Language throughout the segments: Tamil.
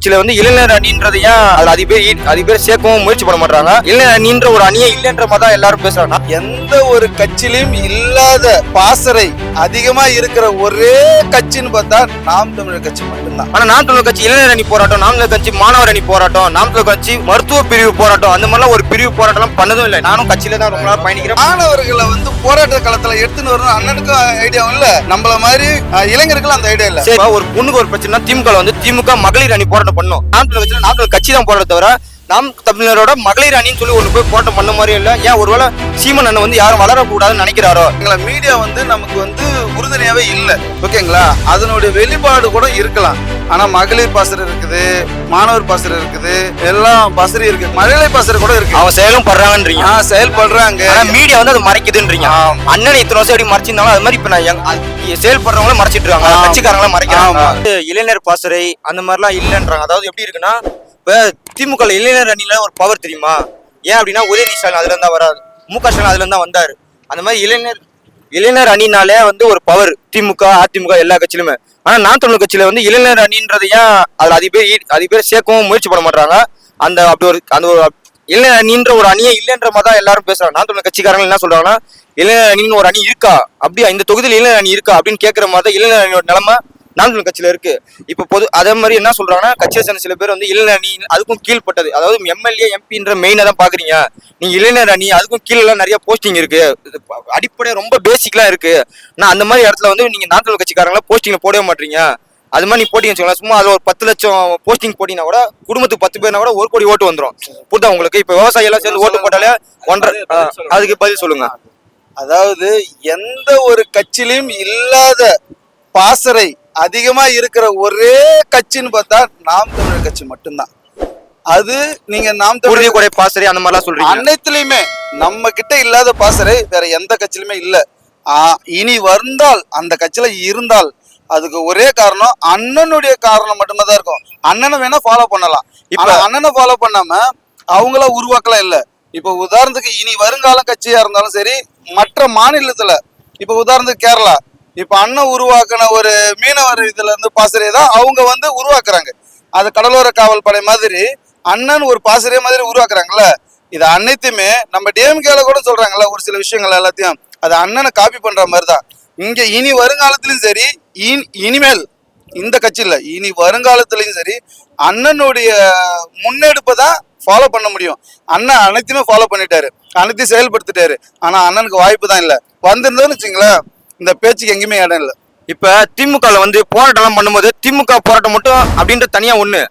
கட்சியில வந்து இளைஞர் அணின்றது ஏன் அதுல அதிக பேர் சேர்க்கவும் முயற்சி பண்ண மாட்டாங்க. இளைஞர் அணின்ற ஒரு அணியே இல்லைன்ற மாதிரி தான் எல்லாரும் பேசுறாங்க. எந்த ஒரு கட்சியிலும் இல்லாத பாசறை அதிகமா இருக்கிற ஒரே கட்சின்னு பார்த்தா நாம் தமிழர் கட்சி மட்டும்தான். ஆனா நாம் தமிழர் கட்சி இளைஞர் அணி போராட்டம், நாம் தமிழர் கட்சி மாணவர் அணி போராட்டம், நாம் தமிழர் கட்சி மருத்துவ பிரிவு போராட்டம், அந்த மாதிரிலாம் ஒரு பிரிவு போராட்டம் பண்ணதும் இல்லை. நானும் கட்சியில தான் ரொம்ப நாள் பயணிக்கிறேன். மாணவர்களை வந்து போராட்ட களத்துல எடுத்துன்னு வரணும் அண்ணனுக்கும் ஐடியாவும் இல்ல, நம்மள மாதிரி இளைஞர்கள் அந்த ஐடியா இல்ல. ஒரு பொண்ணுக்கு ஒரு பிரச்சனை, திமுக வந்து திமுக மகளிர் அணி போராட்டம் பண்ணும். நாம் தமிழர் கட்சியில நாம் தமிழர் கட்சி தான் போராட்ட தவிர நாம் தமிழரோட மகளிர் அணின்னு சொல்லி ஒண்ணு போய் போராட்டம் பண்ண மாதிரி இல்ல. ஏன் ஒருவேளை சீமன் அண்ணன் வந்து யாரும் வளரக்கூடாதுன்னு நினைக்கிறாரோ? எங்களை மீடியா வந்து நமக்கு வந்து உறுதுணையாவே இல்லை, ஓகேங்களா? அதனுடைய வெளிப்பாடு கூட இருக்கலாம். ஆனா மகளிர் பாசறை இருக்குது, மாணவர் பாசறை இருக்குது, எல்லாம் பாசறை இருக்கு, மகளிர் பாசறை கூட இருக்கு. அவன் செயலும் பண்றாங்கன்றீங்க. செயல்படுறாங்க. மீடியா வந்து அது மறைக்குதுன்றீங்க. அண்ணன் இத்தனை வருஷம் எப்படி மறைச்சிருந்தாலும் அது மாதிரி இப்ப நான் செயல்படுறவங்களும் மறைச்சிட்டு இருக்காங்க, கட்சிக்காரங்களும் மறைக்கிறாங்க. இளைஞர் பாசறை அந்த மாதிரிலாம் இல்லைன்றாங்க. அதாவது எப்படி இருக்குன்னா, இப்ப திமுக இளைஞர் அணியில ஒரு பவர் தெரியுமா? ஏன் அப்படின்னா உதயநிதி ஸ்டாலின் அதுல இருந்தா வராது, முக ஸ்டாலின் அதுல இருந்தா வந்தாரு. அந்த மாதிரி இளைஞர் அணினாலே வந்து ஒரு பவர் திமுக அதிமுக எல்லா கட்சியிலுமே. ஆனா நாம் தமிழர் கட்சியில வந்து இளைஞர் அணின்றது ஏன் அதுல அதிக பேர் சேர்க்கவும் முயற்சி பண்ண மாட்டாங்க. அந்த ஒரு இளைஞர் அணின்ற ஒரு அணியே இல்லைன்ற மாதிரி தான் எல்லாரும் பேசுறாங்க. நாம் தமிழர் கட்சிக்காரங்க என்ன சொல்றாங்கன்னா, இளைஞர் அணின்னு ஒரு அணி இருக்கா, அப்படியா இந்த தொகுதியில் இளைஞர் அணி இருக்கா அப்படின்னு கேட்கிற மாதிரி தான் இளைஞர் அணியோட நிலைமை நாம் தமிழர் கட்சியில இருக்கு. இப்ப அதே மாதிரி என்ன சொல்றாங்கன்னா, கட்சியை சேர்ந்த சில பேர் வந்து இளைஞர் அணி அதுக்கும் கீழ்பட்டது, அதாவது எம்எல்ஏ எம்பின்ற மெயினா தான் பாக்குறீங்க. நீங்க இளைஞர் அணி அதுக்கும் கீழே எல்லாம் நிறைய போஸ்டிங் இருக்கு, அடிப்படை ரொம்ப பேசிக்லாம் இருக்கு. நான் அந்த மாதிரி இடத்துல வந்து நீங்க நாம் தமிழர் கட்சிக்காரங்கள போஸ்டிங்ல போடவே மாட்டீங்க. அது மாதிரி நீ போட்டிங்க வச்சுக்கலாம், சும்மா அதுல ஒரு 10 லட்சம் போஸ்டிங் போட்டீங்கன்னா கூட குடும்பத்துக்கு 10 பேர்னா கூட 1 கோடி ஓட்டு வந்துடும். புரிதா உங்களுக்கு? இப்ப விவசாயி எல்லாம் சேர்ந்து ஓட்டு போட்டாலே 1.5. அதுக்கு பதில் சொல்லுங்க. அதாவது எந்த ஒரு கட்சியிலும் இல்லாத பாசறை அதிகமா இருக்கிற ஒரே கட்சின்னு பார்த்தா நாம் தமிழர் கட்சி மட்டும்தான். அது நீங்க நாம் தமிழர் பாசறை அந்த மாதிரிலாம் சொல்றீங்க. அனைத்துலயுமே நம்ம கிட்ட இல்லாத பாசறை வேற எந்த கட்சியிலுமே இல்ல. இனி வந்தால் அந்த கட்சியில இருந்தால் அதுக்கு ஒரே காரணம் அண்ணனுடைய காரணம் மட்டும்தான் தான் இருக்கும். அண்ணனை வேணா ஃபாலோ பண்ணலாம். இப்ப அண்ணனை ஃபாலோ பண்ணாம அவங்கள உருவாக்கலாம் இல்ல. இப்ப உதாரணத்துக்கு இனி வருங்கால கட்சியா இருந்தாலும் சரி, மற்ற மாநிலத்துல இப்ப உதாரணத்துக்கு கேரளா, இப்ப அண்ணன் உருவாக்குன ஒரு மீனவர் இதுல இருந்து பாசறையை தான் அவங்க வந்து உருவாக்குறாங்க. அது கடலோர காவல் படை மாதிரி அண்ணன் ஒரு பாசறைய மாதிரி உருவாக்குறாங்கல்ல. இது அனைத்துமே நம்ம டிஎம்கேல கூட சொல்றாங்கல்ல, ஒரு சில விஷயங்கள் எல்லாத்தையும் அது அண்ணனை காப்பி பண்ற மாதிரி தான் இங்க. இனி வருங்காலத்திலயும் சரி, இனிமேல் இந்த கட்சி இல்ல, இனி வருங்காலத்திலயும் சரி அண்ணனுடைய முன்னெடுப்பை தான் ஃபாலோ பண்ண முடியும். அண்ணன் அனைத்துமே ஃபாலோ பண்ணிட்டாரு, அனைத்தையும் செயல்படுத்திட்டாரு. ஆனா அண்ணனுக்கு வாய்ப்பு தான் இல்ல. வந்திருந்தோன்னு வச்சுங்களேன், இந்த பேச்சுக்கு எங்கேயுமே இடம் இல்லை. இப்ப திமுகல வந்து போராட்டம் எல்லாம் பண்ணும்போது திமுக போராட்டம் மட்டும் அப்படின்ற தனியா ஒண்ணு,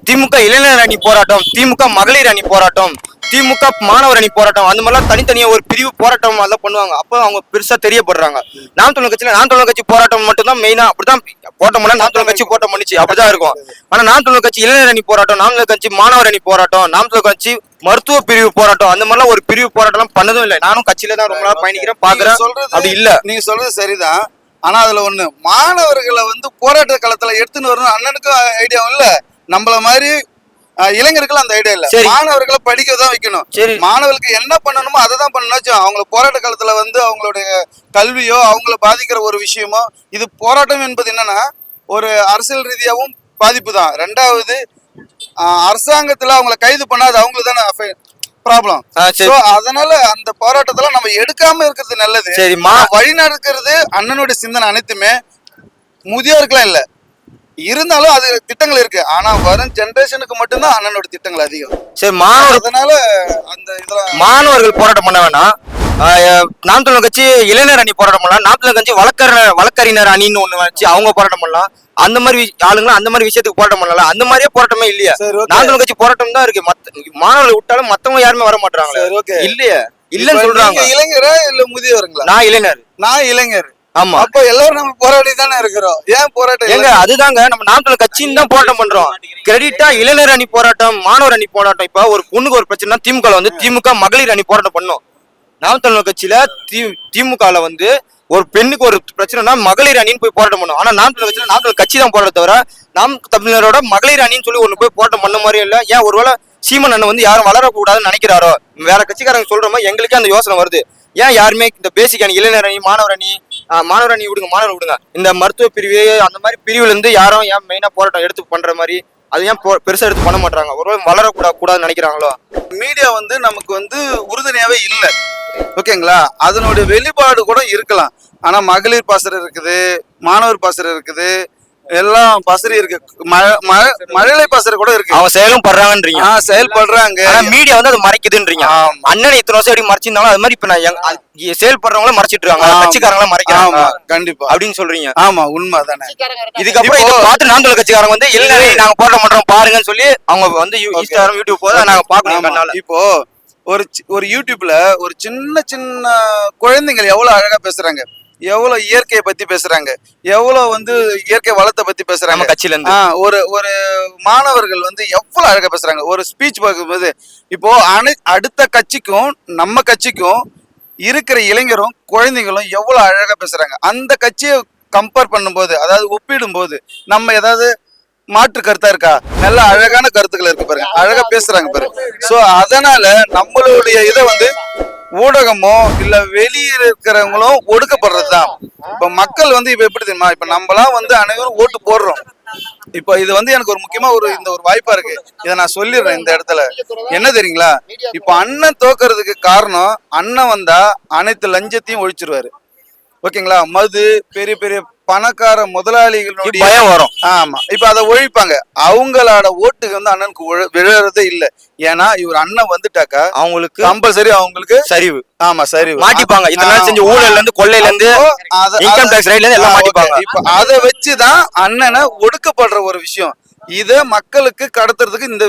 திமுக இளைஞர் அணி போராட்டம், திமுக மகளிர் அணி போராட்டம், திமுக மாணவர் அணி போராட்டம், அந்த மாதிரிலாம் தனித்தனியா ஒரு பிரிவு போராட்டம் எல்லாம் பண்ணுவாங்க. அப்ப அவங்க பெருசா தெரியப்படுறாங்க. நாம் தமிழர் கட்சியில நாம் தமிழர் கட்சி போராட்டம் மட்டும் தான் மெயினா, அப்படிதான் போராட்டம் பண்ண நாம் தமிழர் கட்சி போராட்டம் பண்ணிச்சு, அப்படிதான் இருக்கும். ஆனா நாம் தமிழர் கட்சி இளைஞர் அணி போராட்டம், நாம் தமிழர் கட்சி மாணவர் அணி போராட்டம், நாம் தமிழர் கட்சி மருத்துவ பிரிவு போராட்டம், அந்த மாதிரிலாம் ஒரு பிரிவு போராட்டம் எல்லாம் பண்ணதும் இல்லை. நானும் கட்சியில தான் ரொம்ப நாள் பயணிக்கிறேன், பாக்குறேன். அப்படி இல்ல. நீங்க சொல்றது சரிதான். ஆனா அதுல ஒண்ணு, மாணவர்களை வந்து போராட்ட களத்துல எடுத்துன்னு வரணும் அண்ணனுக்கும் ஐடியாவும் இல்ல, நம்மள மாதிரி இளைஞர்கள் அந்த ஐடியா இல்ல. மாணவர்களை படிக்க தான் வைக்கணும். மாணவர்களுக்கு என்ன பண்ணணுமோ அதை தான் பண்ணணும். அவங்கள போராட்ட காலத்துல வந்து அவங்களுடைய கல்வியோ அவங்கள பாதிக்கிற ஒரு விஷயமோ, இது போராட்டம் என்பது என்னன்னா ஒரு அரசியல் ரீதியாகவும் பாதிப்பு தான். ரெண்டாவது, அரசாங்கத்துல அவங்களை கைது பண்ணாது அவங்களுக்கு தானே ப்ராப்ளம். அதனால அந்த போராட்டத்துல நம்ம எடுக்காம இருக்கிறது நல்லது. வழி நடக்கிறது அண்ணனுடைய சிந்தனை அனைத்துமே முதியோருக்குலாம் இல்ல, இருந்தாலும் அது திட்டங்கள் இருக்கு. ஆனா வரும் ஜெனரேஷனுக்கு மட்டும்தான் அண்ணனோட திட்டங்கள் அதிகம். சரி, அதனால அந்த இதுல மாணவர்கள் போராட்டம் பண்ண வேணாம். நாம் தமிழர் கட்சி இளைஞர் அணி போராட்டம் பண்ணலாம், நாம் தமிழர் கட்சி வழக்கறிஞர் அணின்னு ஒண்ணு வச்சு அவங்க போராட்டம் பண்ணலாம். அந்த மாதிரி ஆளுங்களும் அந்த மாதிரி விஷயத்துக்கு போராட்டம் பண்ணலாம். அந்த மாதிரியே போராட்டமே இல்லையா? நாம் தமிழர் கட்சி போராட்டம் தான் இருக்கு. மாணவர்களை விட்டாலும் மத்தவங்க யாருமே வர மாட்டாங்க இல்லையா? இல்லன்னு சொல்றாங்க. இளைஞரா இல்ல முதியவருங்களா? நான் இளைஞர். நான் இளைஞர். ஆமா, அப்ப எல்லாரும் நம்ம போராடி தானே இருக்கிறோம். ஏன் போராட்டம்? எங்க அதுதாங்க நம்ம நாம் தமிழர் கட்சின்னு தான் போராட்டம் பண்றோம். கிரெடிட்டா இளைஞர் அணி போராட்டம், மாணவர் அணி போராட்டம். இப்ப ஒரு பொண்ணுக்கு ஒரு பிரச்சனை, திமுக வந்து திமுக மகளிர் அணி போராட்டம் பண்ணும். நாம் தமிழர் கட்சியில திமுகல வந்து ஒரு பெண்ணுக்கு ஒரு பிரச்சனைனா மகளிர் அணின்னு போய் போராட்டம் பண்ணும். ஆனா நாம் தமிழர் கட்சியில நாம் தமிழர் கட்சி தான் போராட்ட தவிர நாம் தமிழரோட மகளிர் அணின்னு சொல்லி ஒண்ணு போய் போராட்டம் பண்ண மாதிரி இல்ல. ஏன் ஒருவேளை சீமன் அண்ணன் வந்து யாரும் வளரக்கூடாதுன்னு நினைக்கிறாரோ, வேற கட்சிக்காரங்க சொல்ற மாதிரி எங்களுக்கே அந்த யோசனை வருது. ஏன் யாருமே இந்த பேசிக் அணி, இளைஞர் அணி, மாணவர் அணி விடுங்க, மாணவர் விடுங்க, இந்த மருத்துவ பிரிவு அந்த மாதிரி பிரிவுல இருந்து யாரும் ஏன் மெயினா போராட்டம் எடுத்து பண்ற மாதிரி அது ஏன் பெருசா எடுத்து பண்ண மாட்டாங்க? ஒருவேளை கூடாதுன்னு நினைக்கிறாங்களோ? மீடியா வந்து நமக்கு வந்து உறுதுணையாவே இல்லை. ஓகேங்களா, அதனுடைய வெளிப்பாடு கூட இருக்கலாம். ஆனா மகளிர் பாசறை இருக்குது, மாணவர் பாசறை இருக்குது, எல்லாம் பாசறை இருக்கு, மழலை பாசறை கூட இருக்கு. அவங்க செயலும் பண்றாங்கன்றீங்க. செயல்படுறாங்க. மீடியா வந்து அது மறைக்குதுன்றீங்க. அண்ணனை இத்தனை வருஷம் எப்படி மறைச்சிருந்தாலும் அது மாதிரி இப்ப நான் செயல் பண்றவங்களும் மறைச்சிட்டு இருக்காங்க, கட்சிக்காரங்களும் மறைக்கிறாங்க. கண்டிப்பா அப்படின்னு சொல்றீங்க. ஆமா, உண்மைதானே. இதுக்கப்புறம் இதை பார்த்து நாங்கள் கட்சிக்காரங்க வந்து இளைஞரை நாங்க போராட்டம் பண்றோம் பாருங்கன்னு சொல்லி அவங்க வந்து இன்ஸ்டாகிராம், யூடியூப் போது நாங்க பாக்கணும். இப்போ ஒரு யூடியூப்ல ஒரு சின்ன சின்ன குழந்தைகள் எவ்வளவு அழகா பேசுறாங்க, எவ்வளவு இயற்கையை பத்தி பேசுறாங்க, எவ்வளவு வந்து இயற்கை வளத்தை பத்தி பேசுறாங்க. கட்சியில இருந்து ஒரு மாணவர்கள் வந்து எவ்வளவு அழகா பேசுறாங்க ஒரு ஸ்பீச் பார்க்கும்போது. இப்போ அடுத்த கட்சிக்கும் நம்ம கட்சிக்கும் இருக்கிற இளைஞரும் குழந்தைகளும் எவ்வளவு அழகா பேசுறாங்க. அந்த கட்சியை கம்பேர் பண்ணும்போது, அதாவது ஒப்பிடும் போது நம்ம ஏதாவது மாற்று கருத்தா இருக்கா? நல்ல அழகான கருத்துக்கள் இருக்கு பாருங்க, அழகா பேசுறாங்க பாருங்க. சோ அதனால நம்மளுடைய இதை வந்து ஊடகமோ இல்ல வெளியே இருக்கிறவங்களும் ஒடுக்கப்படுறதுதான். இப்ப மக்கள் வந்து இப்ப எப்படி தெரியுமா, இப்ப நம்மளாம் வந்து அனைவரும் ஓட்டு போடுறோம். இப்ப இது வந்து எனக்கு ஒரு முக்கியமா இந்த ஒரு வாய்ப்பா இருக்கு, இதை நான் சொல்லிடுறேன் இந்த இடத்துல. என்ன தெரியுங்களா, இப்ப அண்ணன் தோக்குறதுக்கு காரணம், அண்ணன் வந்தா அனைத்து லஞ்சத்தையும் ஒழிச்சிருவாரு. ஓகேங்களா, மது, பெரிய பெரிய பணக்கார முதலாளிகளுடைய பயம் வரும். ஆமா, இப்ப அதை ஒழிப்பாங்க. அவங்களோட ஓட்டுக்கு வந்து அண்ணனுக்கு விழுறதே இல்லை. ஏன்னா இவர் அண்ணன் வந்துட்டாக்கா அவங்களுக்கு கம்பல்சரி அவங்களுக்கு சரிவு. ஆமா, சரிவு மாட்டிப்பாங்க. இதெல்லாம் செஞ்ச ஊழல்ல இருந்து, கொள்ளையில இருந்து, இன்கம் டாக்ஸ் ரைட்ல இருந்து எல்லாம் மாட்டிப்பாங்க. இப்ப அதை வச்சுதான் அண்ணனை ஒடுக்கப்படுற ஒரு விஷயம். இத மக்களுக்கு கடத்துறதுக்கு இந்த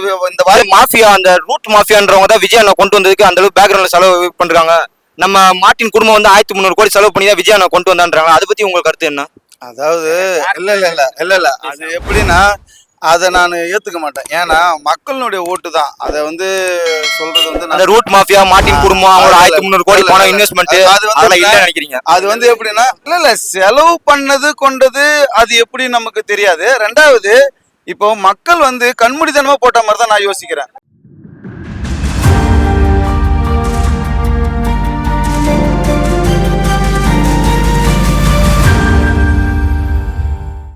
மாஃபியா, அந்த ரூட் மாஃபியான்றவங்க தான் விஜய் அண்ணா கொண்டு வந்ததுக்கு அந்த அளவுக்கு பேக்ரவுண்ட்ல செலவு பண்றாங்க. நம்ம மார்ட்டின் குடும்பம் வந்து 1300 கோடி செலவு பண்ணி தான் விஜய் அண்ணா கொண்டு வந்தான்றாங்க. அதை பத்தி உங்களுக்கு கருத்து என்ன? அதாவது இல்ல அது எப்படின்னா, அதை நான் ஏத்துக்க மாட்டேன். ஏன்னா மக்களுடைய ஓட்டு தான் அதை வந்து சொல்றது வந்து அந்த ரூட் மாஃபியா, மார்ட்டின் குடும்பம், அவங்களோட 1300 கோடி பணம் இன்வெஸ்ட்மெண்ட், அதெல்லாம் இல்ல நினைக்கிறீங்க? அது வந்து எப்படின்னா, இல்ல செலவு பண்ணது கொண்டது அது எப்படி நமக்கு தெரியாது. ரெண்டாவது, இப்போ மக்கள் வந்து கண்மூடித்தனமா போட்ட மாதிரி தான் நான் யோசிக்கிறேன்.